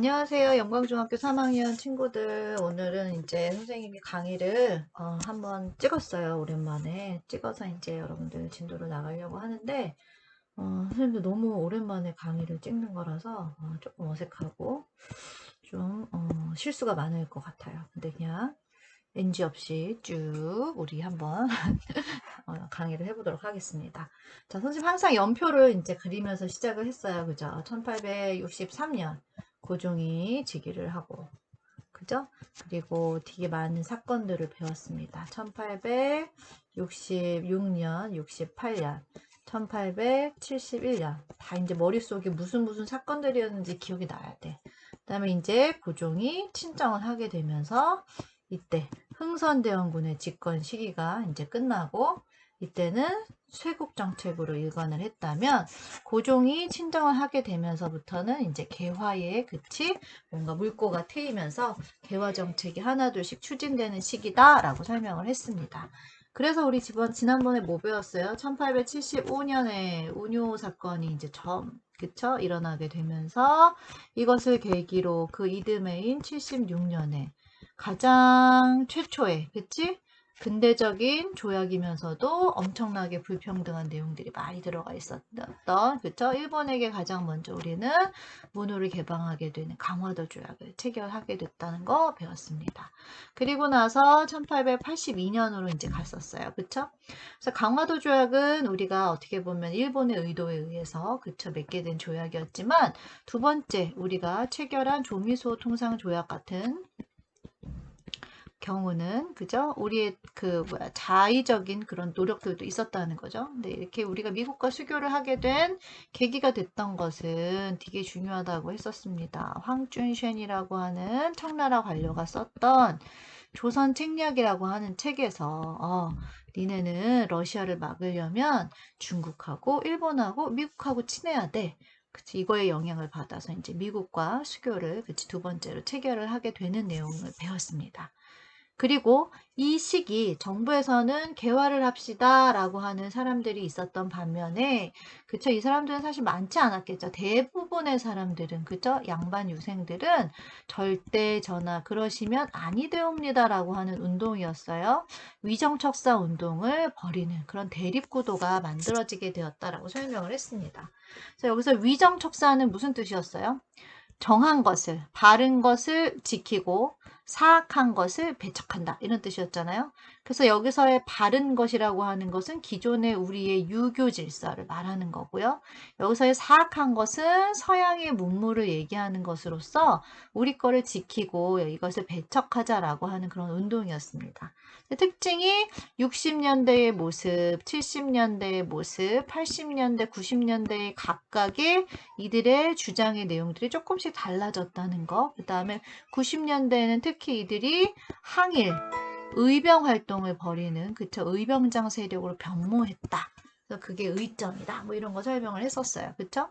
안녕하세요. 영광중학교 3학년 친구들. 오늘은 이제 선생님이 강의를 한번 찍었어요. 오랜만에 찍어서 이제 여러분들 진도를 나가려고 하는데 선생님도 너무 오랜만에 강의를 찍는 거라서 조금 어색하고 좀 실수가 많을 것 같아요. 근데 그냥 NG 없이 쭉 우리 한번 강의를 해보도록 하겠습니다. 자, 선생님 항상 연표를 이제 그리면서 시작을 했어요. 그죠? 1863년 고종이 즉위를 하고, 그죠? 그리고 되게 많은 사건들을 배웠습니다. 1866년, 68년, 1871년. 다 이제 머릿속에 무슨 사건들이었는지 기억이 나야 돼. 그 다음에 이제 고종이 친정을 하게 되면서 이때 흥선대원군의 집권 시기가 이제 끝나고 이때는 쇄국정책으로 일관을 했다면 고종이 친정을 하게 되면서부터는 이제 개화에 그치 뭔가 물꼬가 트이면서 개화 정책이 하나둘씩 추진되는 시기다라고 설명을 했습니다. 그래서 우리 지난번에 뭐 배웠어요? 1875년에 운요 사건이 이제 그쵸? 일어나게 되면서 이것을 계기로 그 이듬해인 76년에 가장 최초의, 그치? 근대적인 조약이면서도 엄청나게 불평등한 내용들이 많이 들어가 있었던, 그쵸? 일본에게 가장 먼저 우리는 문호를 개방하게 되는 강화도 조약을 체결하게 됐다는 거 배웠습니다. 그리고 나서 1882년으로 이제 갔었어요. 그쵸? 그래서 강화도 조약은 우리가 어떻게 보면 일본의 의도에 의해서, 그쵸? 맺게 된 조약이었지만 두 번째 우리가 체결한 조미소 통상 조약 같은 경우는 그죠? 우리의 자의적인 그런 노력들도 있었다는 거죠. 근데 이렇게 우리가 미국과 수교를 하게 된 계기가 됐던 것은 되게 중요하다고 했었습니다. 황준쉔이라고 하는 청나라 관료가 썼던 조선 책략이라고 하는 책에서 니네는 러시아를 막으려면 중국하고 일본하고 미국하고 친해야 돼. 그치, 이거에 영향을 받아서 이제 미국과 수교를 두 번째로 체결을 하게 되는 내용을 배웠습니다. 그리고 이 시기 정부에서는 개화를 합시다 라고 하는 사람들이 있었던 반면에 그쵸, 이 사람들은 사실 많지 않았겠죠. 대부분의 사람들은 그쵸, 양반 유생들은 절대 전하 그러시면 아니 되옵니다 라고 하는 운동이었어요. 위정척사 운동을 벌이는 그런 대립구도가 만들어지게 되었다라고 설명을 했습니다. 그래서 여기서 위정척사는 무슨 뜻이었어요? 정한 것을, 바른 것을 지키고 사악한 것을 배척한다. 이런 뜻이었잖아요. 그래서 여기서의 바른 것이라고 하는 것은 기존의 우리의 유교 질서를 말하는 거고요. 여기서의 사악한 것은 서양의 문물을 얘기하는 것으로서 우리 거를 지키고 이것을 배척하자라고 하는 그런 운동이었습니다. 특징이 60년대의 모습, 70년대의 모습, 80년대, 90년대의 각각의 이들의 주장의 내용들이 조금씩 달라졌다는 거. 그 다음에 90년대에는 특히 이들이 항일, 의병 활동을 벌이는 그쵸, 의병장 세력으로 변모했다. 그래서 그게 의점이다. 뭐 이런 거 설명을 했었어요. 그쵸?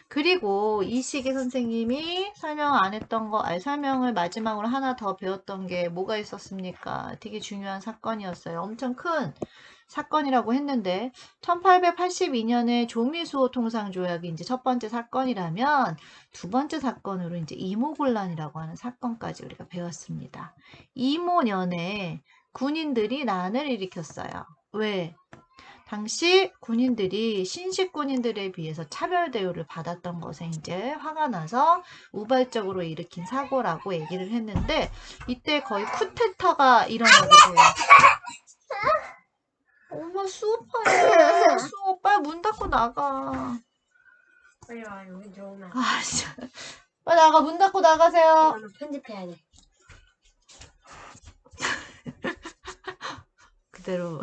그리고 이 시기 선생님이 설명 안 했던 거, 설명을 마지막으로 하나 더 배웠던 게 뭐가 있었습니까? 되게 중요한 사건이었어요. 엄청 큰 사건이라고 했는데 1882년에 조미수호 통상조약이 이제 첫 번째 사건이라면 두 번째 사건으로 이제 이모군란이라고 하는 사건까지 우리가 배웠습니다. 이모년에 군인들이 난을 일으켰어요. 왜? 당시 군인들이 신식 군인들에 비해서 차별 대우를 받았던 것에 이제 화가 나서 우발적으로 일으킨 사고라고 얘기를 했는데 이때 거의 쿠데타가 일어나게 돼요. 엄마 수업하네. 수업 빨리 문 닫고 나가. 빨리 와, 여기 들어오면. 아 진짜. 빨리 나가. 문 닫고 나가세요. 이거는 편집해야 돼. 그대로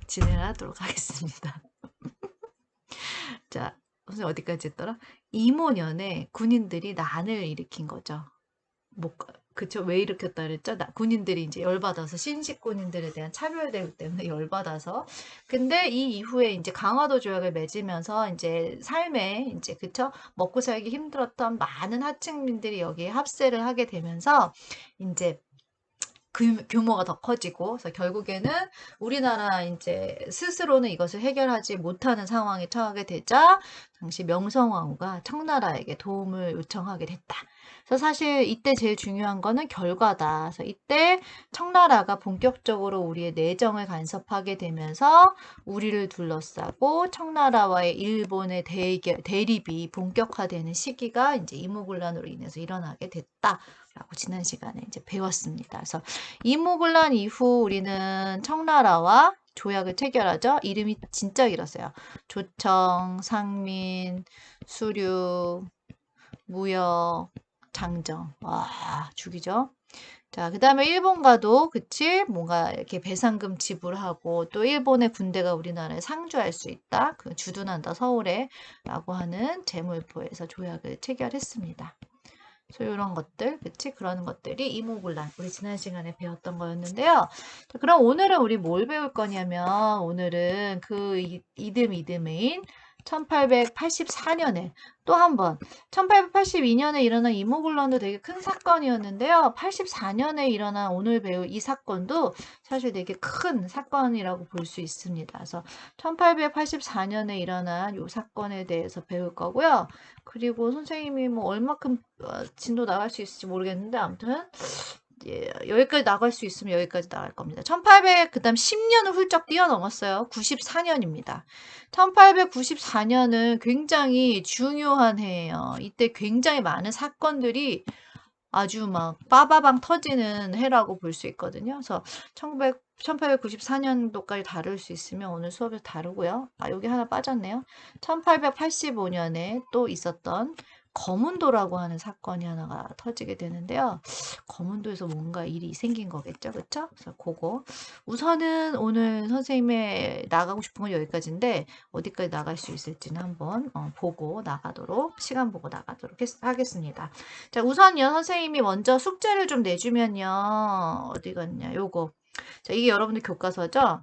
진행을 하도록 하겠습니다. 자, 무슨 어디까지 했더라? 이모년에 군인들이 난을 일으킨 거죠. 그쵸? 왜 일으켰다 그랬죠? 군인들이 이제 열받아서 신식 군인들에 대한 차별 대우 때문에 열받아서. 근데 이 이후에 이제 강화도 조약을 맺으면서 이제 삶에 이제 그쵸? 먹고 살기 힘들었던 많은 하층민들이 여기에 합세를 하게 되면서 이제 규모가 더 커지고, 그래서 결국에는 우리나라 이제 스스로는 이것을 해결하지 못하는 상황에 처하게 되자 당시 명성황후가 청나라에게 도움을 요청하게 됐다. 그래서 사실 이때 제일 중요한 거는 결과다. 그래서 이때 청나라가 본격적으로 우리의 내정을 간섭하게 되면서 우리를 둘러싸고 청나라와의 일본의 대립이 본격화되는 시기가 이제 이모군란으로 인해서 일어나게 됐다. 라고 지난 시간에 이제 배웠습니다. 그래서 이모군란 이후 우리는 청나라와 조약을 체결하죠. 이름이 진짜 길었어요. 조청, 상민, 수륙, 무역, 장정. 와, 죽이죠. 자, 그 다음에 일본과도, 그치? 뭔가 이렇게 배상금 지불하고, 또 일본의 군대가 우리나라에 상주할 수 있다. 그 주둔한다, 서울에. 라고 하는 제물포에서 조약을 체결했습니다. 그래서 이런 것들, 그치? 그런 것들이 이모군란. 우리 지난 시간에 배웠던 거였는데요. 자, 그럼 오늘은 우리 뭘 배울 거냐면, 오늘은 그 이듬해인 1884년에 또 한 번, 1882년에 일어난 이모군란도 되게 큰 사건이었는데요. 84년에 일어난 오늘 배울 이 사건도 사실 되게 큰 사건이라고 볼 수 있습니다. 그래서 1884년에 일어난 이 사건에 대해서 배울 거고요. 그리고 선생님이 뭐 얼마큼 진도 나갈 수 있을지 모르겠는데 아무튼 예, 여기까지 나갈 수 있으면 여기까지 나갈 겁니다. 1800 그다음 10년을 훌쩍 뛰어넘었어요. 94년입니다. 1894년은 굉장히 중요한 해예요. 이때 굉장히 많은 사건들이 아주 막 빠바방 터지는 해라고 볼 수 있거든요. 그래서 1894년도까지 다룰 수 있으면 오늘 수업에서 다루고요. 아, 여기 하나 빠졌네요. 1885년에 또 있었던 거문도라고 하는 사건이 하나가 터지게 되는데요. 거문도에서 뭔가 일이 생긴 거겠죠. 그쵸? 그래서 그거. 우선은 오늘 선생님의 나가고 싶은 건 여기까지인데 어디까지 나갈 수 있을지는 한번 보고 나가도록, 시간 보고 나가도록 하겠습니다. 자, 우선요, 선생님이 먼저 숙제를 좀 내주면요. 어디 갔냐, 요거. 자, 이게 여러분들 교과서죠?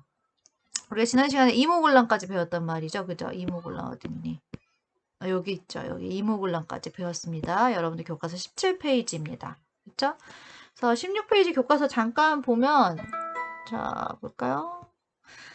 우리가 지난 시간에 이모군란까지 배웠단 말이죠. 그죠? 이모군란 어딨니? 여기 있죠. 여기 이모군란까지 배웠습니다. 여러분들 교과서 17페이지입니다. 그쵸? 그래서 16페이지 교과서 잠깐 보면, 자, 볼까요?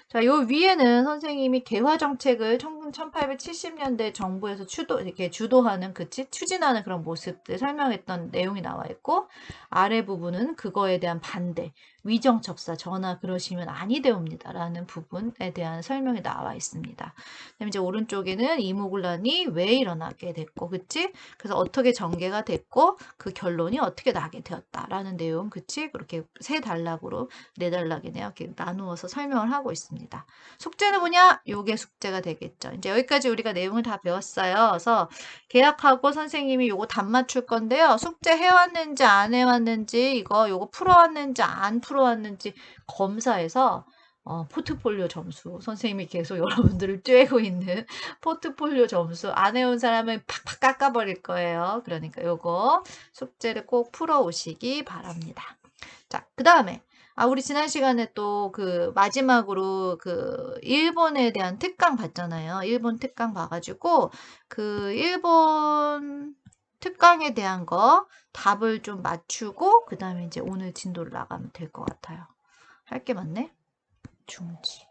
자, 요 위에는 선생님이 개화정책을 1870년대 정부에서 이렇게 주도하는, 추진하는 그런 모습들 설명했던 내용이 나와 있고, 아래 부분은 그거에 대한 반대, 위정첩사, 전하 그러시면 아니 되옵니다. 라는 부분에 대한 설명이 나와 있습니다. 그다음에 이제 오른쪽에는 이모군란이 왜 일어나게 됐고, 그치? 그래서 어떻게 전개가 됐고, 그 결론이 어떻게 나게 되었다라는 내용, 그치? 그렇게 세 단락으로, 네 단락이네요. 이렇게 나누어서 설명을 하고 있습니다. 숙제는 뭐냐? 요게 숙제가 되겠죠. 이제 여기까지 우리가 내용을 다 배웠어요. 그래서 계약하고 선생님이 요거 답 맞출 건데요. 숙제 해왔는지 안 해왔는지, 요거 풀어왔는지 안 풀어왔는지 검사해서 포트폴리오 점수, 선생님이 계속 여러분들을 쬐고 있는 포트폴리오 점수, 안 해온 사람은 팍팍 깎아버릴 거예요. 그러니까 요거 숙제를 꼭 풀어오시기 바랍니다. 자, 그 다음에 우리 지난 시간에 또 마지막으로 일본에 대한 특강 봤잖아요. 일본 특강 봐가지고 일본 특강에 대한 거 답을 좀 맞추고 그 다음에 이제 오늘 진도를 나가면 될 것 같아요. 할 게 많네. 중지.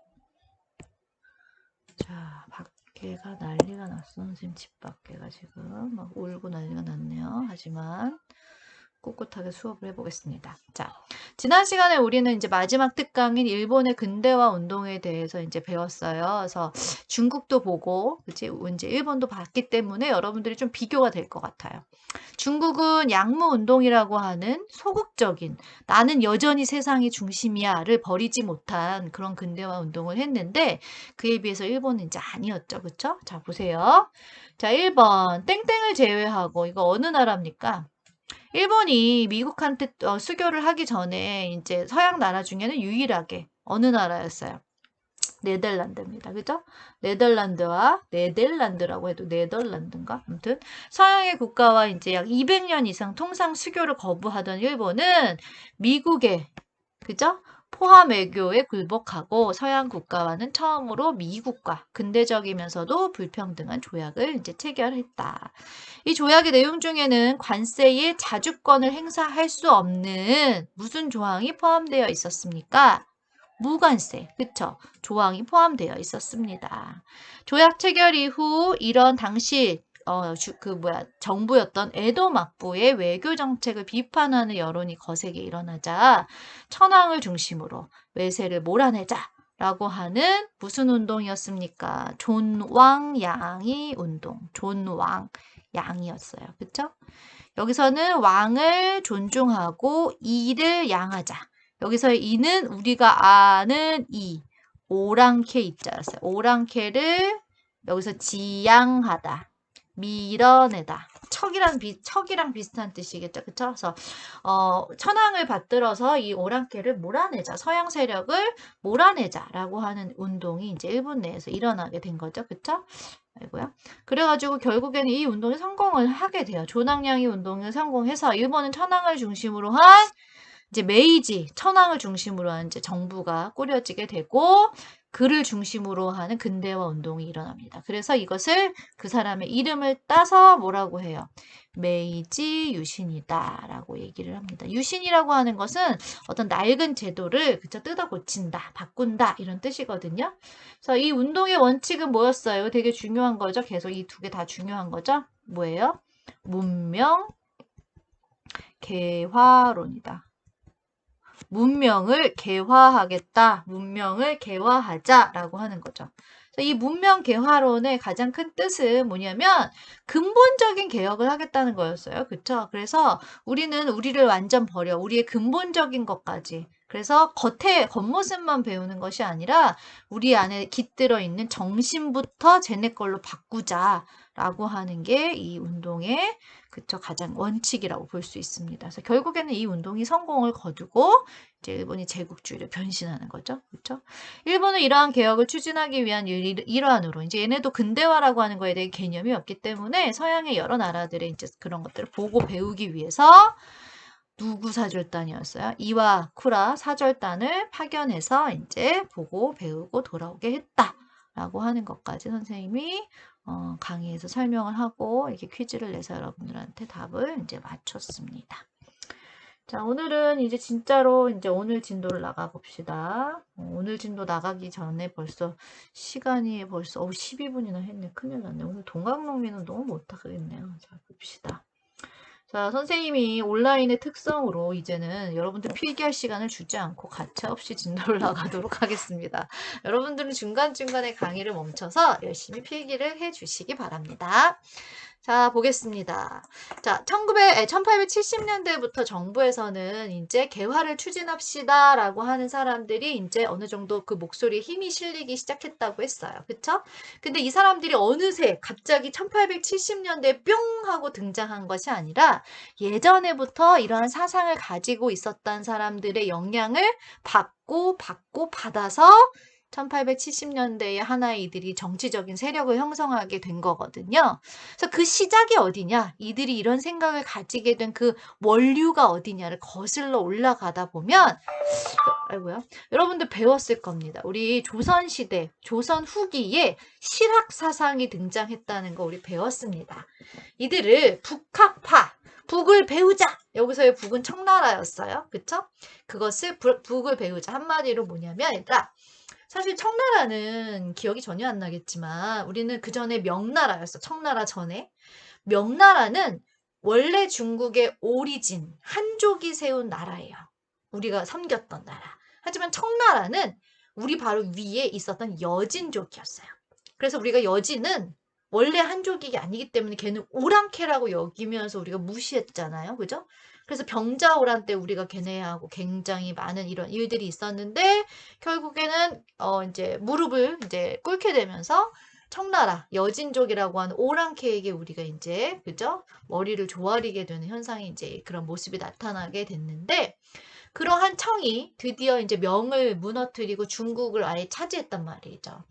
자, 밖에가 난리가 났어. 선생님 집 밖에가 지금 막 울고 난리가 났네요. 하지만 꿋꿋하게 수업을 해보겠습니다. 자, 지난 시간에 우리는 이제 마지막 특강인 일본의 근대화 운동에 대해서 이제 배웠어요. 그래서 중국도 보고, 그치? 이제 일본도 봤기 때문에 여러분들이 좀 비교가 될 것 같아요. 중국은 양무 운동이라고 하는 소극적인, 나는 여전히 세상이 중심이야를 버리지 못한 그런 근대화 운동을 했는데, 그에 비해서 일본은 이제 아니었죠. 그쵸? 자, 보세요. 자, 1번. 땡땡을 제외하고, 이거 어느 나라입니까? 일본이 미국한테 수교를 하기 전에 이제 서양 나라 중에는 유일하게 어느 나라였어요? 네덜란드입니다. 그죠? 네덜란드라고 해도 네덜란드인가? 아무튼 서양의 국가와 이제 약 200년 이상 통상 수교를 거부하던 일본은 미국의 그죠? 포함 외교에 굴복하고 서양 국가와는 처음으로 미국과 근대적이면서도 불평등한 조약을 이제 체결했다. 이 조약의 내용 중에는 관세의 자주권을 행사할 수 없는 무슨 조항이 포함되어 있었습니까? 무관세, 그쵸? 조항이 포함되어 있었습니다. 조약 체결 이후 이런 당시 정부였던 에도 막부의 외교 정책을 비판하는 여론이 거세게 일어나자 천황을 중심으로 외세를 몰아내자라고 하는 무슨 운동이었습니까? 존왕양이 운동, 존왕양이었어요. 그쵸? 여기서는 왕을 존중하고 이를 양하자. 여기서의 이는 우리가 아는 오랑캐 이자였어요. 오랑캐를 여기서 지양하다, 밀어내다. 척이랑 비슷한 뜻이겠죠. 그쵸? 그래서 천황을 받들어서 이 오랑캐를 몰아내자, 서양 세력을 몰아내자라고 하는 운동이 이제 일본 내에서 일어나게 된 거죠. 그쵸? 아이고요. 그래가지고 결국에는 이 운동이 성공을 하게 돼요. 조낭양이 운동을 성공해서 일본은 천황을 중심으로 한 이제 메이지 천황을 중심으로 한 이제 정부가 꾸려지게 되고 그를 중심으로 하는 근대화 운동이 일어납니다. 그래서 이것을 그 사람의 이름을 따서 뭐라고 해요? 메이지 유신이다라고 얘기를 합니다. 유신이라고 하는 것은 어떤 낡은 제도를 그쵸 뜯어 고친다, 바꾼다 이런 뜻이거든요. 그래서 이 운동의 원칙은 뭐였어요? 되게 중요한 거죠. 계속 이 두 개 다 중요한 거죠. 뭐예요? 문명 개화론이다. 문명을 개화하겠다. 문명을 개화하자라고 하는 거죠. 이 문명 개화론의 가장 큰 뜻은 뭐냐면 근본적인 개혁을 하겠다는 거였어요. 그쵸? 그래서 우리는 우리를 완전 버려. 우리의 근본적인 것까지. 그래서 겉모습만 배우는 것이 아니라 우리 안에 깃들어 있는 정신부터 쟤네 걸로 바꾸자라고 하는 게 이 운동의 그쵸 가장 원칙이라고 볼 수 있습니다. 그래서 결국에는 이 운동이 성공을 거두고 이제 일본이 제국주의로 변신하는 거죠. 그렇죠? 일본은 이러한 개혁을 추진하기 위한 일환으로 이제 얘네도 근대화라고 하는 거에 대해 개념이 없기 때문에 서양의 여러 나라들의 이제 그런 것들을 보고 배우기 위해서 누구 사절단이었어요? 이와쿠라 사절단을 파견해서 이제 보고 배우고 돌아오게 했다라고 하는 것까지 선생님이 강의에서 설명을 하고 이렇게 퀴즈를 내서 여러분들한테 답을 이제 맞췄습니다. 자, 오늘은 이제 진짜로 이제 오늘 진도를 나가 봅시다. 오늘 진도 나가기 전에 시간이 벌써 12분이나 했네. 큰일 났네. 오늘 동학농민은 너무 못하겠네요. 자, 봅시다. 자, 선생님이 온라인의 특성으로 이제는 여러분들 필기할 시간을 주지 않고 가차없이 진도를 나가도록 하겠습니다. 여러분들은 중간중간에 강의를 멈춰서 열심히 필기를 해주시기 바랍니다. 자, 보겠습니다. 자, 1870년대부터 정부에서는 이제 개화를 추진합시다 라고 하는 사람들이 이제 어느 정도 그 목소리에 힘이 실리기 시작했다고 했어요. 그쵸? 근데 이 사람들이 어느새 갑자기 1870년대에 뿅 하고 등장한 것이 아니라 예전에부터 이러한 사상을 가지고 있었던 사람들의 영향을 받아서 1870년대에 하나의 이들이 정치적인 세력을 형성하게 된 거거든요. 그래서 그 시작이 어디냐? 이들이 이런 생각을 가지게 된 그 원류가 어디냐를 거슬러 올라가다 보면 아이고요. 여러분들 배웠을 겁니다. 우리 조선시대, 조선 후기에 실학 사상이 등장했다는 거 우리 배웠습니다. 이들을 북학파, 북을 배우자. 여기서의 북은 청나라였어요. 그쵸? 그것을 북을 배우자. 한마디로 뭐냐면 얘들아 사실 청나라는 기억이 전혀 안 나겠지만 우리는 그 전에 명나라였어. 청나라 전에. 명나라는 원래 중국의 오리진, 한족이 세운 나라예요. 우리가 섬겼던 나라. 하지만 청나라는 우리 바로 위에 있었던 여진족이었어요. 그래서 우리가 여진은 원래 한족이 아니기 때문에 걔는 오랑캐라고 여기면서 우리가 무시했잖아요. 그죠? 그래서 병자호란 때 우리가 걔네하고 굉장히 많은 이런 일들이 있었는데 결국에는 이제 무릎을 이제 꿇게 되면서 청나라 여진족이라고 하는 오랑캐에게 우리가 이제 그죠? 머리를 조아리게 되는 현상이 이제 그런 모습이 나타나게 됐는데 그러한 청이 드디어 이제 명을 무너뜨리고 중국을 아예 차지했단 말이죠.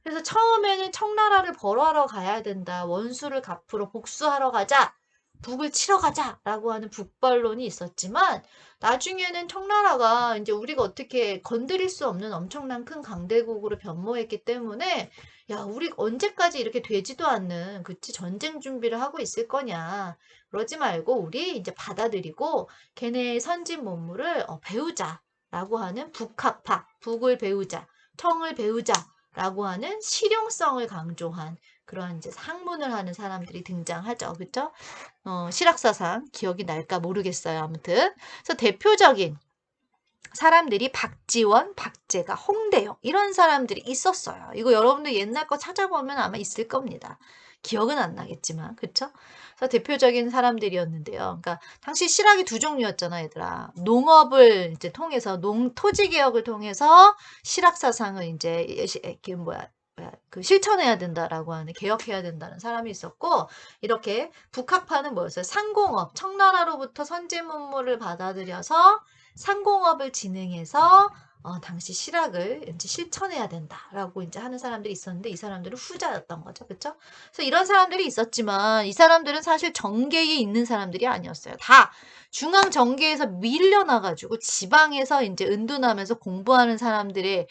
그래서 처음에는 청나라를 벌하러 가야 된다. 원수를 갚으러 복수하러 가자. 북을 치러 가자라고 하는 북반론이 있었지만 나중에는 청나라가 이제 우리가 어떻게 건드릴 수 없는 엄청난 큰 강대국으로 변모했기 때문에 야, 우리 언제까지 이렇게 되지도 않는 그치 전쟁 준비를 하고 있을 거냐. 그러지 말고 우리 이제 받아들이고 걔네의 선진 문물을 배우자라고 하는 북학파, 북을 배우자, 청을 배우자라고 하는 실용성을 강조한 그런 이제 학문을 하는 사람들이 등장하죠. 그쵸? 실학사상 기억이 날까 모르겠어요. 아무튼. 그래서 대표적인 사람들이 박지원, 박제가, 홍대영 이런 사람들이 있었어요. 이거 여러분들 옛날 거 찾아보면 아마 있을 겁니다. 기억은 안 나겠지만, 그쵸? 그래서 대표적인 사람들이었는데요. 그러니까 당시 실학이 두 종류였잖아, 얘들아. 농업을 이제 통해서 토지 개혁을 통해서 실학 사상을 이제 그 실천해야 된다라고 하는 개혁해야 된다는 사람이 있었고 이렇게 북학파는 뭐였어요? 상공업, 청나라로부터 선진 문물을 받아들여서 상공업을 진행해서 당시 실학을 이제 실천해야 된다라고 이제 하는 사람들이 있었는데 이 사람들은 후자였던 거죠. 그렇죠? 그래서 이런 사람들이 있었지만 이 사람들은 사실 정계에 있는 사람들이 아니었어요. 다 중앙 정계에서 밀려나가지고 지방에서 이제 은둔하면서 공부하는 사람들의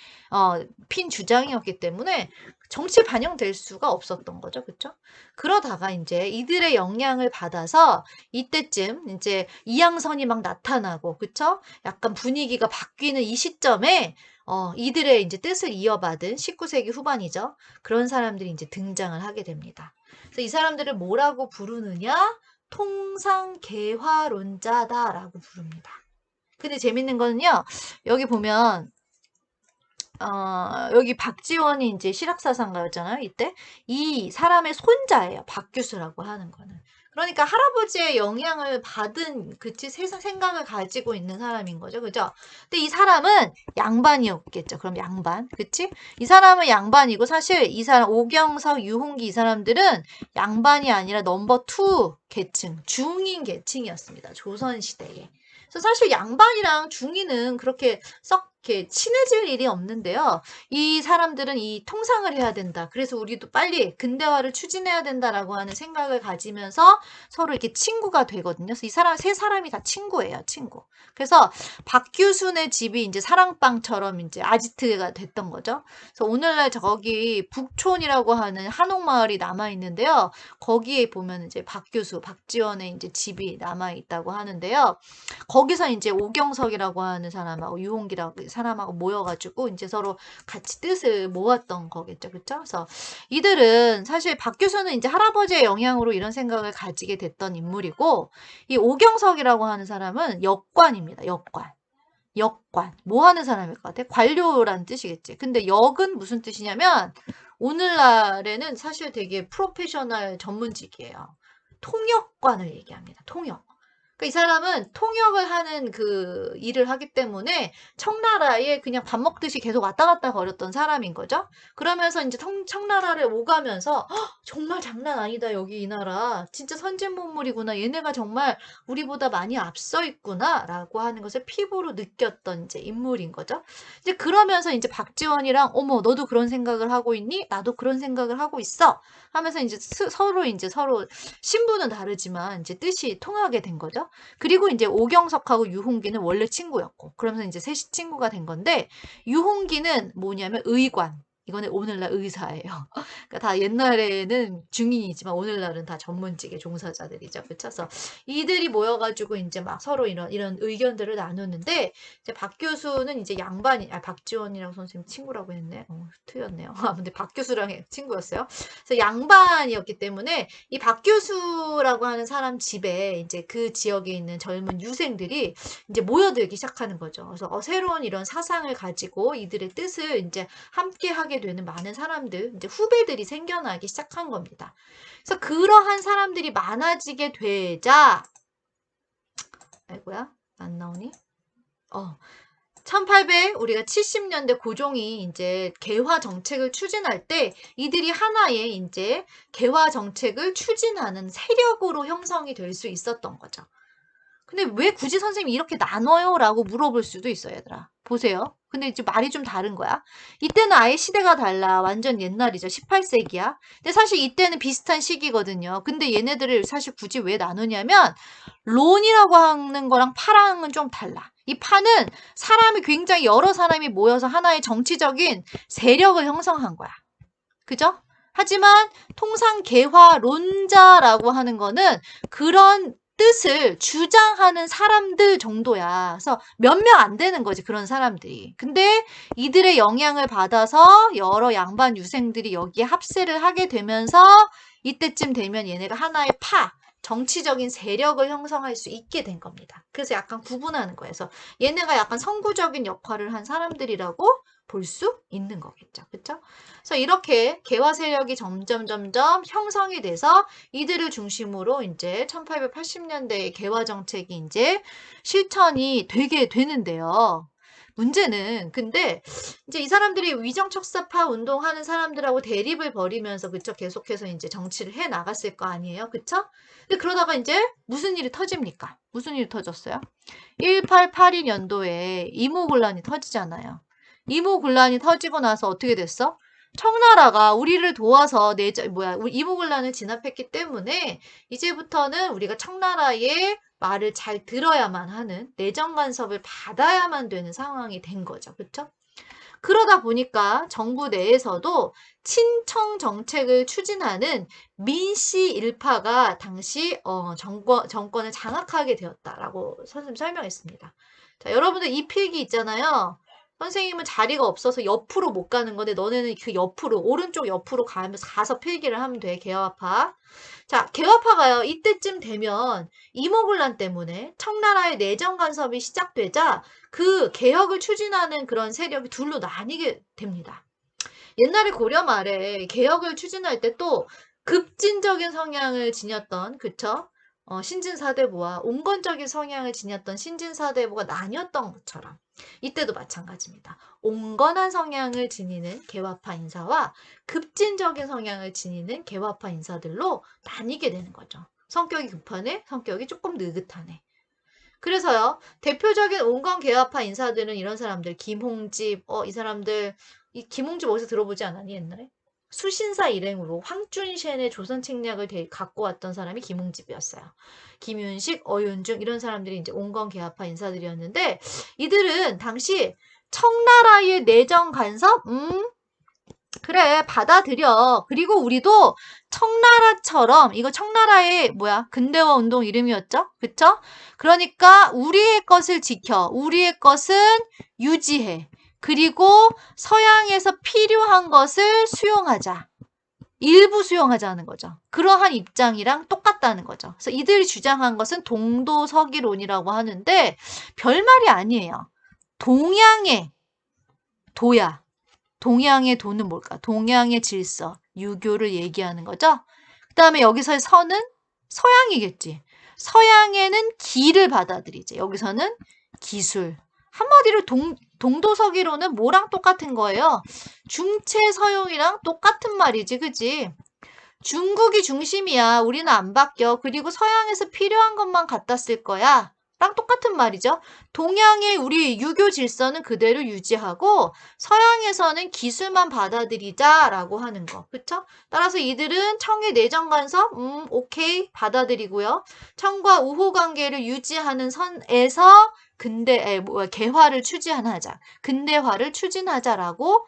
핀 주장이었기 때문에 정치에 반영될 수가 없었던 거죠. 그렇죠? 그러다가 이제 이들의 영향을 받아서 이때쯤 이제 이양선이 막 나타나고 그쵸? 약간 분위기가 바뀌는 이 시점에 이들의 이제 뜻을 이어받은 19세기 후반이죠. 그런 사람들이 이제 등장을 하게 됩니다. 그래서 이 사람들을 뭐라고 부르느냐? 통상개화론자다라고 부릅니다. 근데 재밌는 거는요. 여기 보면 여기 박지원이 이제 실학사상가였잖아요, 이때. 이 사람의 손자예요, 박규수라고 하는 거는. 그러니까 할아버지의 영향을 받은, 그치, 생각을 가지고 있는 사람인 거죠, 그죠? 근데 이 사람은 양반이었겠죠, 그럼 양반, 그치? 이 사람은 양반이고, 사실 이 사람, 오경석, 유홍기 이 사람들은 양반이 아니라 넘버 2 계층, 중인 계층이었습니다, 조선시대에. 그래서 사실 양반이랑 중인은 그렇게 썩 이렇게 친해질 일이 없는데요. 이 사람들은 이 통상을 해야 된다. 그래서 우리도 빨리 근대화를 추진해야 된다라고 하는 생각을 가지면서 서로 이렇게 친구가 되거든요. 그래서 이 사람 세 사람이 다 친구예요, 친구. 그래서 박규순의 집이 이제 사랑방처럼 이제 아지트가 됐던 거죠. 그래서 오늘날 저기 북촌이라고 하는 한옥마을이 남아 있는데요. 거기에 보면 이제 박규수, 박지원의 이제 집이 남아 있다고 하는데요. 거기서 이제 오경석이라고 하는 사람하고 유홍기라고 사람하고 모여가지고 이제 서로 같이 뜻을 모았던 거겠죠. 그쵸? 그래서 이들은 사실 박규수는 이제 할아버지의 영향으로 이런 생각을 가지게 됐던 인물이고 이 오경석이라고 하는 사람은 역관입니다. 역관. 역관. 뭐 하는 사람일 것 같아? 관료란 뜻이겠지. 근데 역은 무슨 뜻이냐면 오늘날에는 사실 되게 프로페셔널 전문직이에요. 통역관을 얘기합니다. 통역. 그러니까 이 사람은 통역을 하는 그 일을 하기 때문에 청나라에 그냥 밥 먹듯이 계속 왔다 갔다 거렸던 사람인 거죠. 그러면서 이제 청나라를 오가면서 정말 장난 아니다 여기 이 나라 진짜 선진문물이구나 얘네가 정말 우리보다 많이 앞서 있구나라고 하는 것을 피부로 느꼈던 이제 인물인 거죠. 이제 그러면서 이제 박지원이랑 어머 너도 그런 생각을 하고 있니? 나도 그런 생각을 하고 있어. 하면서 이제 서로 신분은 다르지만 이제 뜻이 통하게 된 거죠. 그리고 이제 오경석하고 유홍기는 원래 친구였고 그러면서 이제 셋이 친구가 된 건데 유홍기는 뭐냐면 의관. 이거는 오늘날 의사예요. 그러니까 다 옛날에는 중인이지만 오늘날은 다 전문직의 종사자들이죠. 그쵸? 그래서 이들이 모여가지고 이제 막 서로 이런 의견들을 나누는데 이제 박 교수는 이제 박지원이라고 선생님 친구라고 했네. 틀렸네요. 근데 박 교수랑 친구였어요. 그래서 양반이었기 때문에 이 박 교수라고 하는 사람 집에 이제 그 지역에 있는 젊은 유생들이 이제 모여들기 시작하는 거죠. 그래서 새로운 이런 사상을 가지고 이들의 뜻을 이제 함께 하게 되는 많은 사람들, 이제 후배들이 생겨나기 시작한 겁니다. 그래서 그러한 사람들이 많아지게 되자, 아이고야, 안 나오니? 우리가 70년대 고종이 이제 개화 정책을 추진할 때 이들이 하나의 이제 개화 정책을 추진하는 세력으로 형성이 될 수 있었던 거죠. 근데 왜 굳이 선생님이 이렇게 나눠요? 라고 물어볼 수도 있어요, 얘들아. 보세요. 근데 이제 말이 좀 다른 거야. 이때는 아예 시대가 달라. 완전 옛날이죠. 18세기야. 근데 사실 이때는 비슷한 시기거든요. 근데 얘네들을 사실 굳이 왜 나누냐면 론이라고 하는 거랑 파랑은 좀 달라. 이 파는 사람이 굉장히 여러 사람이 모여서 하나의 정치적인 세력을 형성한 거야. 그죠? 하지만 통상 개화론자라고 하는 거는 그런 뜻을 주장하는 사람들 정도야. 그래서 몇 명 안 되는 거지, 그런 사람들이. 근데 이들의 영향을 받아서 여러 양반 유생들이 여기에 합세를 하게 되면서 이때쯤 되면 얘네가 하나의 정치적인 세력을 형성할 수 있게 된 겁니다. 그래서 약간 구분하는 거예요. 그래서 얘네가 약간 선구적인 역할을 한 사람들이라고 볼 수 있는 거겠죠. 그쵸? 그래서 이렇게 개화 세력이 점점 형성이 돼서 이들을 중심으로 이제 1880년대의 개화 정책이 이제 실천이 되게 되는데요. 문제는 근데 이제 이 사람들이 위정척사파 운동하는 사람들하고 대립을 벌이면서 그쵸? 계속해서 이제 정치를 해 나갔을 거 아니에요. 그쵸? 근데 그러다가 이제 무슨 일이 터집니까? 무슨 일이 터졌어요? 1882년도에 이모군란이 터지잖아요. 이모군란이 터지고 나서 어떻게 됐어? 청나라가 우리를 도와서 이모군란을 진압했기 때문에 이제부터는 우리가 청나라의 말을 잘 들어야만 하는 내정 간섭을 받아야만 되는 상황이 된 거죠. 그쵸? 그러다 보니까 정부 내에서도 친청 정책을 추진하는 민씨 일파가 당시 정권을 장악하게 되었다라고 선생님 설명했습니다. 자, 여러분들 이 필기 있잖아요. 선생님은 자리가 없어서 옆으로 못 가는 건데 너네는 그 옆으로 오른쪽 옆으로 가서 필기를 하면 돼. 개화파. 자, 개화파가요. 이때쯤 되면 이모군란 때문에 청나라의 내정 간섭이 시작되자 그 개혁을 추진하는 그런 세력이 둘로 나뉘게 됩니다. 옛날에 고려 말에 개혁을 추진할 때 또 급진적인 성향을 지녔던 그쵸? 신진사대부와 온건적인 성향을 지녔던 신진사대부가 나뉘었던 것처럼 이때도 마찬가지입니다. 온건한 성향을 지니는 개화파 인사와 급진적인 성향을 지니는 개화파 인사들로 나뉘게 되는 거죠. 성격이 급하네, 성격이 조금 느긋하네. 그래서요, 대표적인 온건 개화파 인사들은 이런 사람들, 김홍집, 이 사람들, 이 김홍집 어디서 들어보지 않았니, 옛날에? 수신사 일행으로 황준센의 조선 책략을 갖고 왔던 사람이 김홍집이었어요. 김윤식, 어윤중, 이런 사람들이 이제 온건 개화파 인사들이었는데, 이들은 당시 청나라의 내정 간섭? 그래, 받아들여. 그리고 우리도 청나라처럼, 이거 청나라의 근대화 운동 이름이었죠? 그쵸? 그러니까 우리의 것을 지켜, 우리의 것은 유지해. 그리고 서양에서 필요한 것을 수용하자. 일부 수용하자는 거죠. 그러한 입장이랑 똑같다는 거죠. 그래서 이들이 주장한 것은 동도서기론이라고 하는데 별말이 아니에요. 동양의 도야. 동양의 도는 뭘까? 동양의 질서, 유교를 얘기하는 거죠. 그 다음에 여기서의 서는 서양이겠지. 서양에는 기를 받아들이지. 여기서는 기술. 한마디로 동도서기로는 뭐랑 똑같은 거예요? 중체서용이랑 똑같은 말이지, 그지? 중국이 중심이야. 우리는 안 바뀌어. 그리고 서양에서 필요한 것만 갖다 쓸 거야. 랑 똑같은 말이죠. 동양의 우리 유교 질서는 그대로 유지하고 서양에서는 기술만 받아들이자라고 하는 거. 그쵸? 따라서 이들은 청의 내정 간섭 오케이 받아들이고요. 청과 우호 관계를 유지하는 선에서 개화를 추진하자. 근대화를 추진하자라고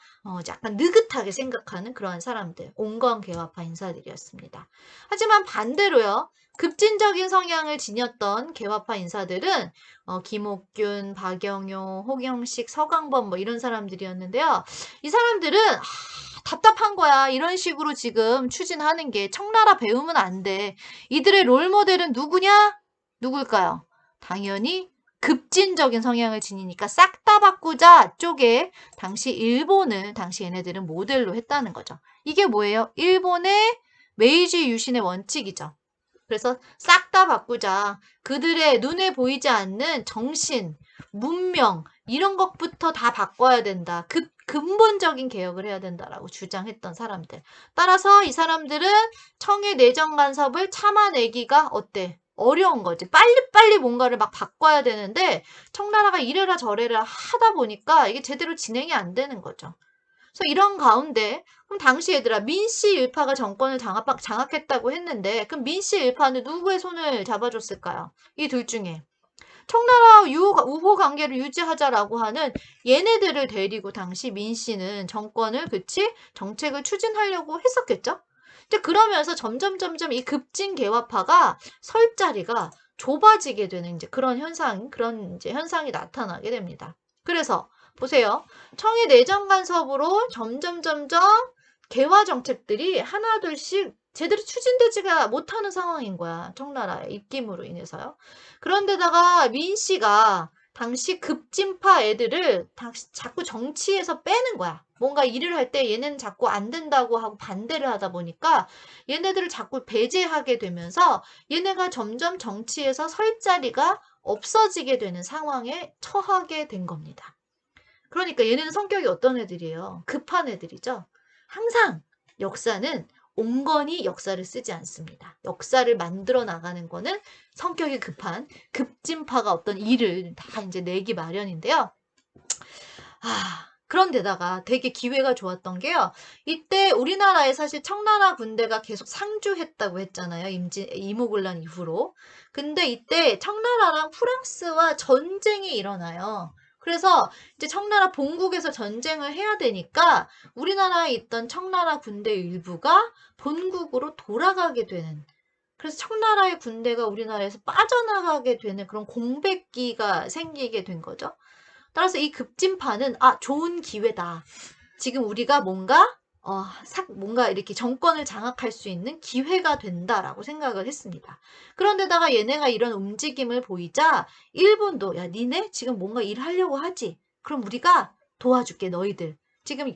약간 느긋하게 생각하는 그러한 사람들. 온건 개화파 인사들이었습니다. 하지만 반대로요. 급진적인 성향을 지녔던 개화파 인사들은 김옥균, 박영효, 호경식, 서강범 이런 사람들이었는데요. 이 사람들은 답답한 거야. 이런 식으로 지금 추진하는 게 청나라 배우면 안 돼. 이들의 롤모델은 누구냐? 누굴까요? 당연히 급진적인 성향을 지니니까 싹 다 바꾸자 쪽에 당시 일본을 당시 얘네들은 모델로 했다는 거죠. 이게 뭐예요? 일본의 메이지 유신의 원칙이죠. 그래서 싹 다 바꾸자. 그들의 눈에 보이지 않는 정신, 문명 이런 것부터 다 바꿔야 된다. 근본적인 개혁을 해야 된다라고 주장했던 사람들. 따라서 이 사람들은 청의 내정 간섭을 참아내기가 어때? 어려운 거지. 빨리빨리 뭔가를 막 바꿔야 되는데 청나라가 이래라 저래라 하다 보니까 이게 제대로 진행이 안 되는 거죠. 그래서 이런 가운데 그럼 당시 얘들아 민씨 일파가 정권을 장악했다고 했는데 그럼 민씨 일파는 누구의 손을 잡아줬을까요? 이 둘 중에 청나라와 우호 관계를 유지하자라고 하는 얘네들을 데리고 당시 민씨는 정권을 정책을 추진하려고 했었겠죠? 근데 그러면서 점점 이 급진 개화파가 설 자리가 좁아지게 되는 이제 그런 현상이 나타나게 됩니다. 그래서 보세요. 청의 내정 간섭으로 점점 개화 정책들이 하나둘씩 제대로 추진되지가 못하는 상황인 거야. 청나라의 입김으로 인해서요. 그런데다가 민씨가 당시 급진파 애들을 자꾸 정치에서 빼는 거야. 뭔가 일을 할 때 얘네는 자꾸 안 된다고 하고 반대를 하다 보니까 얘네들을 자꾸 배제하게 되면서 얘네가 점점 정치에서 설 자리가 없어지게 되는 상황에 처하게 된 겁니다. 그러니까 얘네는 성격이 어떤 애들이에요? 급한 애들이죠. 항상 역사는 온건히 역사를 쓰지 않습니다. 역사를 만들어 나가는 거는 성격이 급한 급진파가 어떤 일을 다 이제 내기 마련인데요. 그런데다가 되게 기회가 좋았던 게요. 이때 우리나라에 사실 청나라 군대가 계속 상주했다고 했잖아요. 이모군란 이후로. 근데 이때 청나라랑 프랑스와 전쟁이 일어나요. 그래서 이제 청나라 본국에서 전쟁을 해야 되니까 우리나라에 있던 청나라 군대 일부가 본국으로 돌아가게 되는, 그래서 청나라의 군대가 우리나라에서 빠져나가게 되는 그런 공백기가 생기게 된 거죠. 따라서 이 급진파는 좋은 기회다. 지금 우리가 뭔가 이렇게 정권을 장악할 수 있는 기회가 된다라고 생각을 했습니다. 그런데다가 얘네가 이런 움직임을 보이자 일본도 야 니네 지금 뭔가 일하려고 하지? 그럼 우리가 도와줄게 너희들. 지금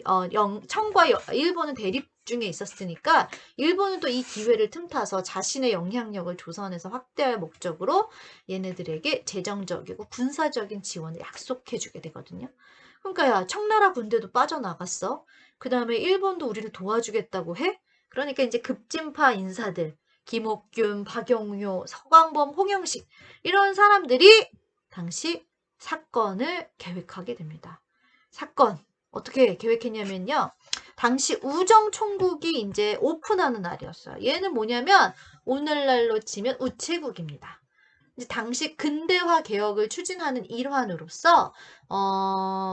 청과 일본은 대립 중에 있었으니까 일본은 또 이 기회를 틈타서 자신의 영향력을 조선에서 확대할 목적으로 얘네들에게 재정적이고 군사적인 지원을 약속해주게 되거든요. 그러니까 야 청나라 군대도 빠져나갔어. 그 다음에 일본도 우리를 도와주겠다고 해? 그러니까 이제 급진파 인사들, 김옥균, 박영효, 서광범, 홍영식 이런 사람들이 당시 사건을 계획하게 됩니다. 사건 어떻게 계획했냐면요. 당시 우정총국이 이제 오픈하는 날이었어요. 얘는 뭐냐면 오늘날로 치면 우체국입니다. 이제 당시 근대화 개혁을 추진하는 일환으로서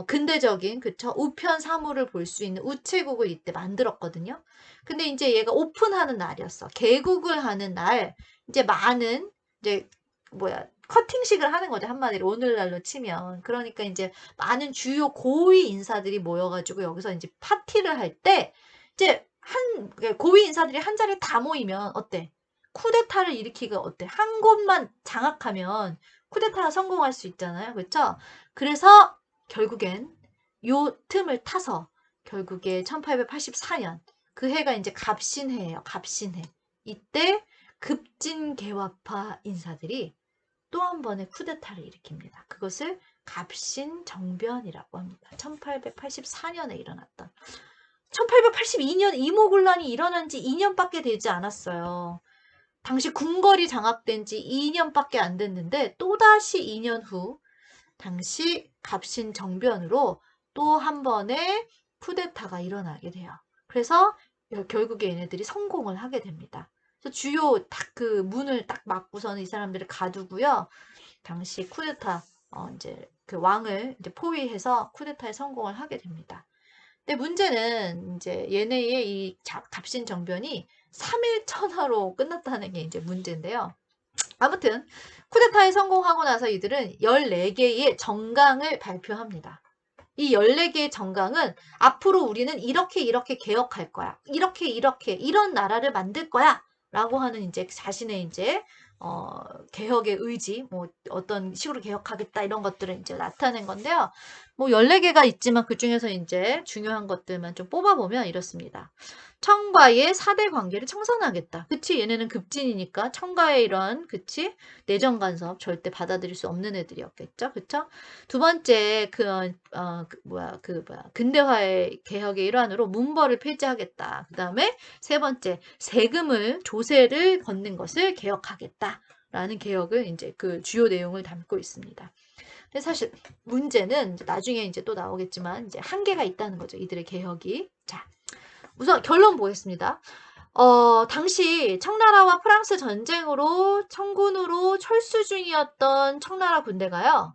근대적인 우편 사물을 볼 수 있는 우체국을 이때 만들었거든요. 근데 이제 얘가 오픈하는 날이었어. 개국을 하는 날 이제 많은 이제 커팅식을 하는 거죠. 한마디로 오늘날로 치면. 그러니까 이제 많은 주요 고위 인사들이 모여가지고 여기서 이제 파티를 할 때 이제 고위 인사들이 한 자리에 다 모이면 어때? 쿠데타를 일으키기가 어때? 한 곳만 장악하면 쿠데타가 성공할 수 있잖아요. 그렇죠? 그래서 결국엔 요 틈을 타서 결국에 1884년 그 해가 이제 갑신해예요. 갑신해. 이때 급진개화파 인사들이 또 한 번의 쿠데타를 일으킵니다. 그것을 갑신정변이라고 합니다. 1884년에 일어났던. 1882년 이모군란이 일어난 지 2년밖에 되지 않았어요. 당시 궁궐이 장악된 지 2년밖에 안 됐는데 또다시 2년 후 당시 갑신정변으로 또 한 번의 쿠데타가 일어나게 돼요. 그래서 결국에 얘네들이 성공을 하게 됩니다. 그래서 주요 그 문을 딱 막고서는 이 사람들을 가두고요. 당시 쿠데타 이제 그 왕을 이제 포위해서 쿠데타에 성공을 하게 됩니다. 근데 문제는 이제 얘네의 이 갑신정변이 3일 천하로 끝났다는 게 이제 문제인데요. 아무튼 쿠데타에 성공하고 나서 이들은 14개의 정강을 발표합니다. 이 14개의 정강은 앞으로 우리는 이렇게 개혁할 거야. 이렇게 이런 나라를 만들 거야. 라고 하는 이제 자신의 이제 개혁의 의지, 어떤 식으로 개혁하겠다 이런 것들을 이제 나타낸 건데요. 14개가 있지만 그 중에서 이제 중요한 것들만 좀 뽑아보면 이렇습니다. 청과의 4대 관계를 청산하겠다. 그치? 얘네는 급진이니까 청과의 이런 내정 간섭 절대 받아들일 수 없는 애들이었겠죠. 그쵸? 두 번째 근대화의 개혁의 일환으로 문벌을 폐지하겠다. 그 다음에 세 번째 조세를 걷는 것을 개혁하겠다. 라는 개혁을 이제 그 주요 내용을 담고 있습니다. 근데 사실 문제는 이제 나중에 이제 또 나오겠지만 이제 한계가 있다는 거죠. 이들의 개혁이. 자, 우선 결론 보겠습니다. 당시 청나라와 프랑스 전쟁으로 청군으로 철수 중이었던 청나라 군대가요.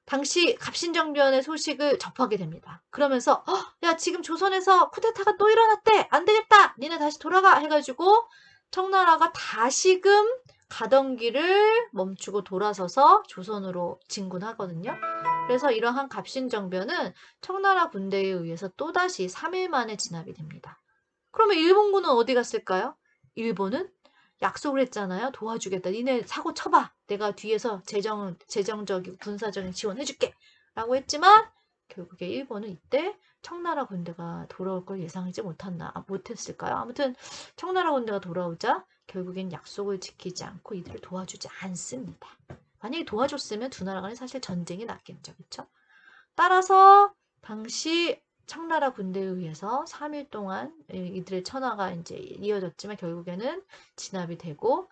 당시 갑신정변의 소식을 접하게 됩니다. 그러면서 야 지금 조선에서 쿠데타가 또 일어났대. 안 되겠다. 니네 다시 돌아가 해가지고 청나라가 다시금 가던 길을 멈추고 돌아서서 조선으로 진군하거든요. 그래서 이러한 갑신정변은 청나라 군대에 의해서 또다시 3일 만에 진압이 됩니다. 그러면 일본군은 어디 갔을까요? 일본은 약속을 했잖아요. 도와주겠다. 니네 사고 쳐봐. 내가 뒤에서 재정적이고 군사적인 지원해줄게. 라고 했지만 결국에 일본은 이때 청나라 군대가 돌아올 걸 예상하지 못했을까요? 아무튼 청나라 군대가 돌아오자 결국엔 약속을 지키지 않고 이들을 도와주지 않습니다. 만약에 도와줬으면 두 나라 간에 사실 전쟁이 났겠죠. 그렇죠? 따라서 당시 청나라 군대에 의해서 3일 동안 이들의 천하가 이제 이어졌지만 결국에는 진압이 되고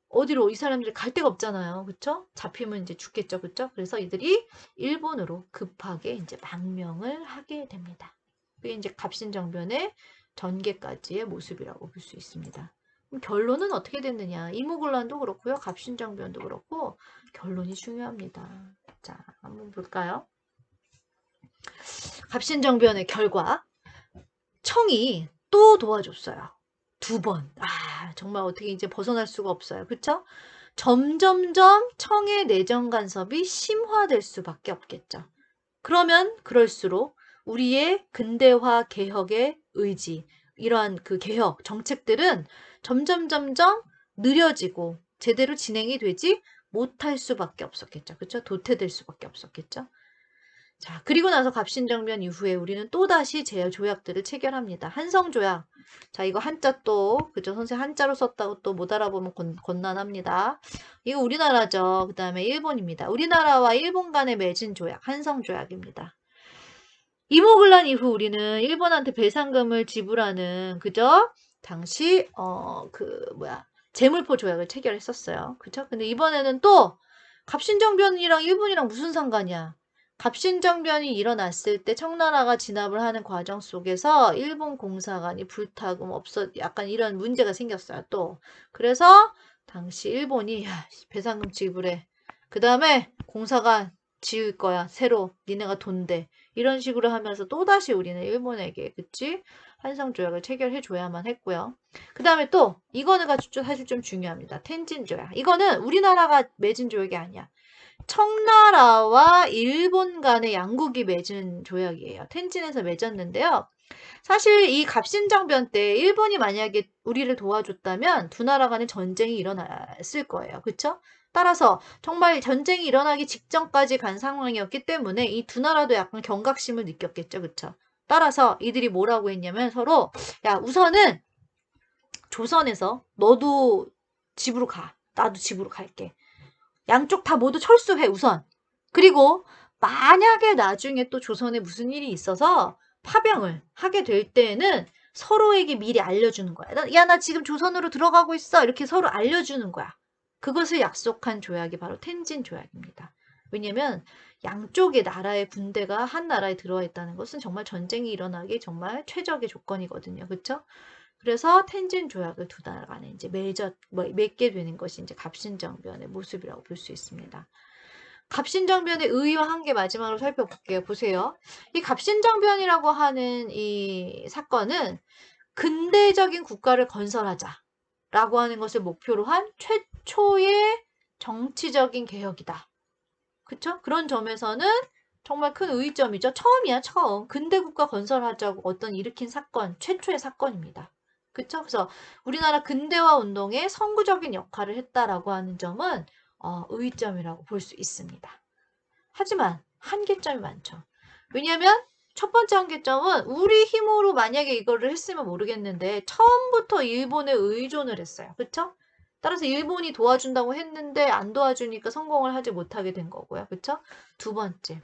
어디로 이 사람들이 갈 데가 없잖아요. 그쵸? 잡히면 이제 죽겠죠. 그쵸? 그래서 이들이 일본으로 급하게 이제 망명을 하게 됩니다. 그게 이제 갑신정변의 전개까지의 모습이라고 볼 수 있습니다. 그럼 결론은 어떻게 됐느냐? 이모군란도 그렇고요. 갑신정변도 그렇고 결론이 중요합니다. 자, 한번 볼까요? 갑신정변의 결과 청이 또 도와줬어요. 2번. 정말 어떻게 이제 벗어날 수가 없어요. 그쵸? 점점점 청의 내정 간섭이 심화될 수밖에 없겠죠. 그러면 그럴수록 우리의 근대화 개혁의 의지, 이러한 그 개혁 정책들은 점점 느려지고 제대로 진행이 되지 못할 수밖에 없었겠죠. 그쵸? 도태될 수밖에 없었겠죠. 자, 그리고 나서 갑신정변 이후에 우리는 또다시 조약들을 체결합니다. 한성조약. 자, 이거 한자 또, 그죠? 선생님 한자로 썼다고 또 못 알아보면 곤란합니다. 이거 우리나라죠. 그 다음에 일본입니다. 우리나라와 일본 간에 맺은 조약, 한성조약입니다. 이모군란 이후 우리는 일본한테 배상금을 지불하는, 그죠? 당시, 재물포 조약을 체결했었어요. 그죠? 근데 이번에는 또, 갑신정변이랑 일본이랑 무슨 상관이야? 갑신정변이 일어났을 때 청나라가 진압을 하는 과정 속에서 일본 공사관이 불타고 약간 이런 문제가 생겼어요. 또 그래서 당시 일본이 배상금 지불해. 그 다음에 공사관 지을 거야. 새로 니네가 돈 대. 이런 식으로 하면서 또다시 우리는 일본에게 그치? 한성조약을 체결해 줘야만 했고요. 그 다음에 또 이거는 사실 좀 중요합니다. 텐진조약. 이거는 우리나라가 맺은 조약이 아니야. 청나라와 일본 간의 양국이 맺은 조약이에요. 텐진에서 맺었는데요. 사실 이 갑신정변 때 일본이 만약에 우리를 도와줬다면 두 나라 간의 전쟁이 일어났을 거예요. 그쵸? 따라서 정말 전쟁이 일어나기 직전까지 간 상황이었기 때문에 이 두 나라도 약간 경각심을 느꼈겠죠. 그쵸? 따라서 이들이 뭐라고 했냐면 서로 야 우선은 조선에서 너도 집으로 가. 나도 집으로 갈게. 양쪽 다 모두 철수해 우선. 그리고 만약에 나중에 또 조선에 무슨 일이 있어서 파병을 하게 될 때에는 서로에게 미리 알려주는 거야. 야, 나 지금 조선으로 들어가고 있어. 이렇게 서로 알려주는 거야. 그것을 약속한 조약이 바로 텐진 조약입니다. 왜냐면 양쪽의 나라의 군대가 한 나라에 들어와 있다는 것은 정말 전쟁이 일어나기 정말 최적의 조건이거든요. 그렇죠? 그래서 텐진 조약을 두 나라 간에 이제 맺게 되는 것이 이제 갑신정변의 모습이라고 볼 수 있습니다. 갑신정변의 의의와 한계 마지막으로 살펴볼게요. 보세요. 이 갑신정변이라고 하는 이 사건은 근대적인 국가를 건설하자라고 하는 것을 목표로 한 최초의 정치적인 개혁이다. 그쵸? 그런 점에서는 정말 큰 의의점이죠. 처음이야, 처음. 근대 국가 건설하자고 어떤 일으킨 사건, 최초의 사건입니다. 그쵸? 그래서 우리나라 근대화 운동에 선구적인 역할을 했다라고 하는 점은 의의점이라고 볼 수 있습니다. 하지만 한계점이 많죠. 왜냐하면 첫 번째 한계점은 우리 힘으로 만약에 이거를 했으면 모르겠는데 처음부터 일본에 의존을 했어요. 그쵸? 따라서 일본이 도와준다고 했는데 안 도와주니까 성공을 하지 못하게 된 거고요. 그쵸? 두 번째.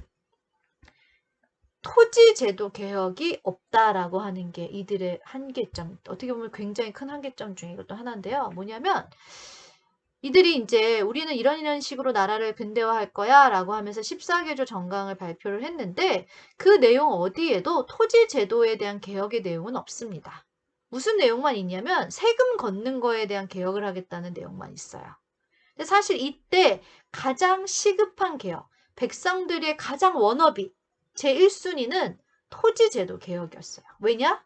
토지제도 개혁이 없다라고 하는 게 이들의 한계점, 어떻게 보면 굉장히 큰 한계점 중에 이것도 하나인데요. 뭐냐면 이들이 이제 우리는 이런 식으로 나라를 근대화할 거야 라고 하면서 14개조 정강을 발표를 했는데 그 내용 어디에도 토지 제도에 대한 개혁의 내용은 없습니다. 무슨 내용만 있냐면 세금 걷는 거에 대한 개혁을 하겠다는 내용만 있어요. 근데 사실 이때 가장 시급한 개혁, 백성들의 가장 워너비 제1순위는 토지 제도 개혁이었어요. 왜냐?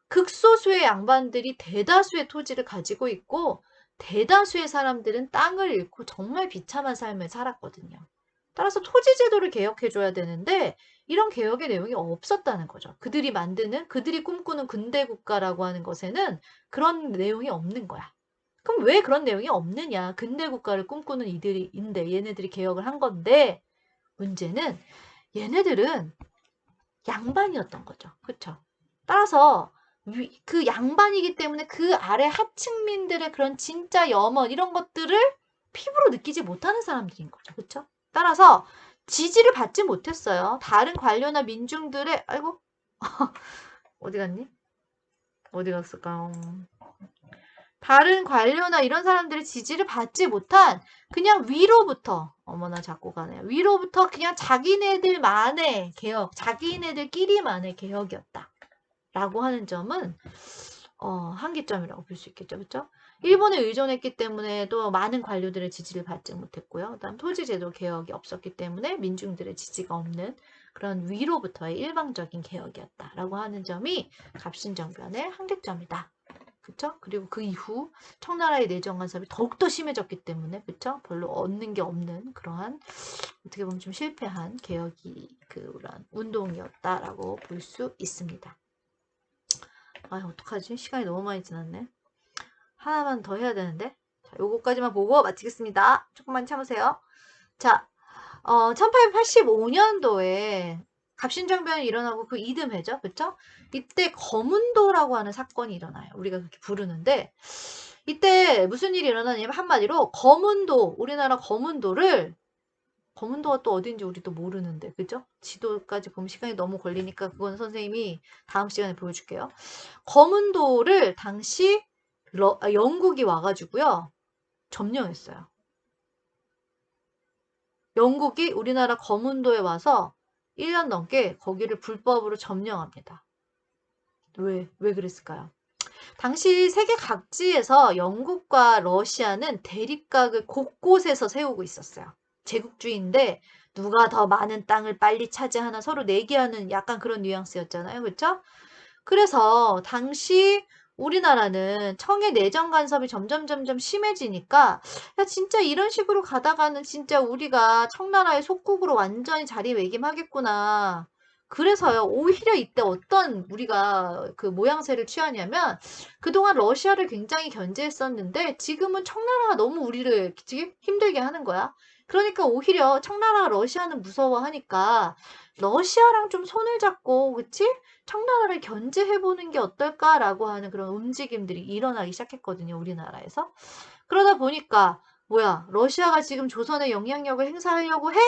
극소수의 양반들이 대다수의 토지를 가지고 있고 대다수의 사람들은 땅을 잃고 정말 비참한 삶을 살았거든요. 따라서 토지 제도를 개혁해줘야 되는데 이런 개혁의 내용이 없었다는 거죠. 그들이 만드는, 그들이 꿈꾸는 근대국가라고 하는 것에는 그런 내용이 없는 거야. 그럼 왜 그런 내용이 없느냐? 근대국가를 꿈꾸는 이들인데 얘네들이 개혁을 한 건데 문제는 얘네들은 양반이었던 거죠. 그쵸? 따라서 그 양반이기 때문에 그 아래 하층민들의 그런 진짜 염원 이런 것들을 피부로 느끼지 못하는 사람들인 거죠. 그쵸? 따라서 지지를 받지 못했어요. 다른 관료나 민중들의 아이고 어디 갔니? 어디 갔을까요? 다른 관료나 이런 사람들의 지지를 받지 못한 그냥 위로부터 어머나 자꾸 가네요. 위로부터 그냥 자기네들만의 개혁, 자기네들끼리만의 개혁이었다. 라고 하는 점은 한계점이라고 볼 수 있겠죠. 그렇죠? 일본에 의존했기 때문에 또 많은 관료들의 지지를 받지 못했고요. 그다음 토지제도 개혁이 없었기 때문에 민중들의 지지가 없는 그런 위로부터의 일방적인 개혁이었다라고 하는 점이 갑신정변의 한계점이다. 그쵸? 그리고 그 이후 청나라의 내정 간섭이 더욱더 심해졌기 때문에 그쵸? 별로 얻는 게 없는 그러한 어떻게 보면 좀 실패한 개혁이 그런 운동이었다라고 볼 수 있습니다. 아 어떡하지? 시간이 너무 많이 지났네. 하나만 더 해야 되는데. 자, 요거까지만 보고 마치겠습니다. 조금만 참으세요. 자, 1885년도에 갑신정변이 일어나고 그 이듬해죠. 그쵸? 이때 거문도라고 하는 사건이 일어나요. 우리가 그렇게 부르는데 이때 무슨 일이 일어나냐면 한마디로 거문도, 우리나라 거문도가 또 어딘지 우리도 모르는데 그죠? 지도까지 보면 시간이 너무 걸리니까 그건 선생님이 다음 시간에 보여줄게요. 거문도를 당시 영국이 와가지고요. 점령했어요. 영국이 우리나라 거문도에 와서 1년 넘게 거기를 불법으로 점령합니다. 왜 그랬을까요? 당시 세계 각지에서 영국과 러시아는 대립각을 곳곳에서 세우고 있었어요. 제국주의인데 누가 더 많은 땅을 빨리 차지하나 서로 내기하는 약간 그런 뉘앙스였잖아요. 그렇죠? 그래서 당시 우리나라는 청의 내정 간섭이 점점 심해지니까 야 진짜 이런 식으로 가다가는 진짜 우리가 청나라의 속국으로 완전히 자리매김하겠구나. 그래서요 오히려 이때 어떤 우리가 그 모양새를 취하냐면 그동안 러시아를 굉장히 견제했었는데 지금은 청나라가 너무 우리를 힘들게 하는 거야. 그러니까 오히려 청나라가 러시아는 무서워하니까 러시아랑 좀 손을 잡고 그치? 청나라를 견제해보는 게 어떨까라고 하는 그런 움직임들이 일어나기 시작했거든요. 우리나라에서. 그러다 보니까 뭐야 러시아가 지금 조선의 영향력을 행사하려고 해?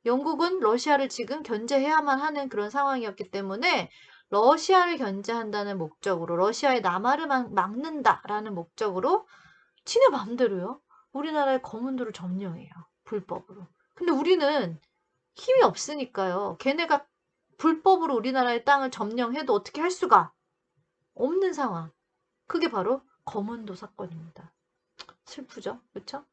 영국은 러시아를 지금 견제해야만 하는 그런 상황이었기 때문에 러시아를 견제한다는 목적으로 러시아의 남하를 막는다라는 목적으로 지네 맘대로요. 우리나라의 거문도를 점령해요. 불법으로. 근데 우리는 힘이 없으니까요. 걔네가 불법으로 우리나라의 땅을 점령해도 어떻게 할 수가 없는 상황. 그게 바로 거문도 사건입니다. 슬프죠? 그렇죠?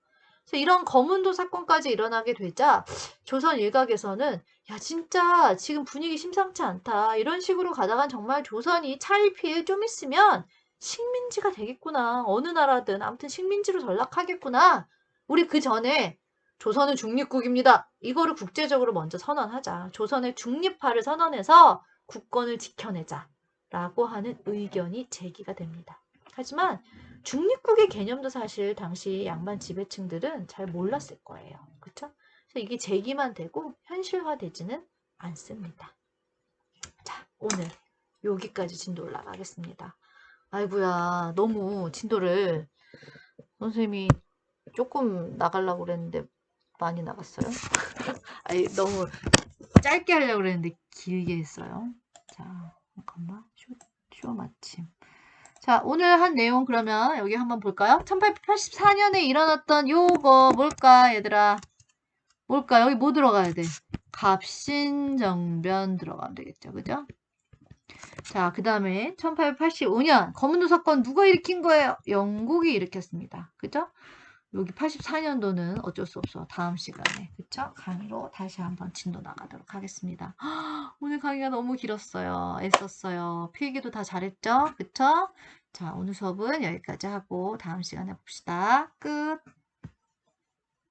그래서 이런 거문도 사건까지 일어나게 되자 조선 일각에서는 야 진짜 지금 분위기 심상치 않다. 이런 식으로 가다간 정말 조선이 차일 피해 좀 있으면 식민지가 되겠구나. 어느 나라든 아무튼 식민지로 전락하겠구나. 우리 그 전에 조선은 중립국입니다. 이거를 국제적으로 먼저 선언하자. 조선의 중립화를 선언해서 국권을 지켜내자. 라고 하는 의견이 제기가 됩니다. 하지만 중립국의 개념도 사실 당시 양반 지배층들은 잘 몰랐을 거예요. 그쵸? 그래서 이게 제기만 되고 현실화되지는 않습니다. 자, 오늘 여기까지 진도 올라가겠습니다. 아이고야, 너무 진도를 선생님이 조금 나가려고 그랬는데 많이 나갔어요. 아니, 너무 짧게 하려고 그랬는데 길게 했어요. 자, 잠깐만. 쇼 마침. 자, 오늘 한 내용 그러면 여기 한번 볼까요? 1884년에 일어났던 요거 뭘까, 얘들아? 뭘까? 여기 뭐 들어가야 돼? 갑신정변 들어가면 되겠죠. 그죠? 자, 그 다음에 1885년 거문도 사건 누가 일으킨 거예요? 영국이 일으켰습니다. 그죠? 여기 84년도는 어쩔 수 없어. 다음 시간에. 그쵸? 강의로 다시 한번 진도 나가도록 하겠습니다. 오늘 강의가 너무 길었어요. 애썼어요. 필기도 다 잘했죠? 그쵸? 자, 오늘 수업은 여기까지 하고 다음 시간에 봅시다. 끝.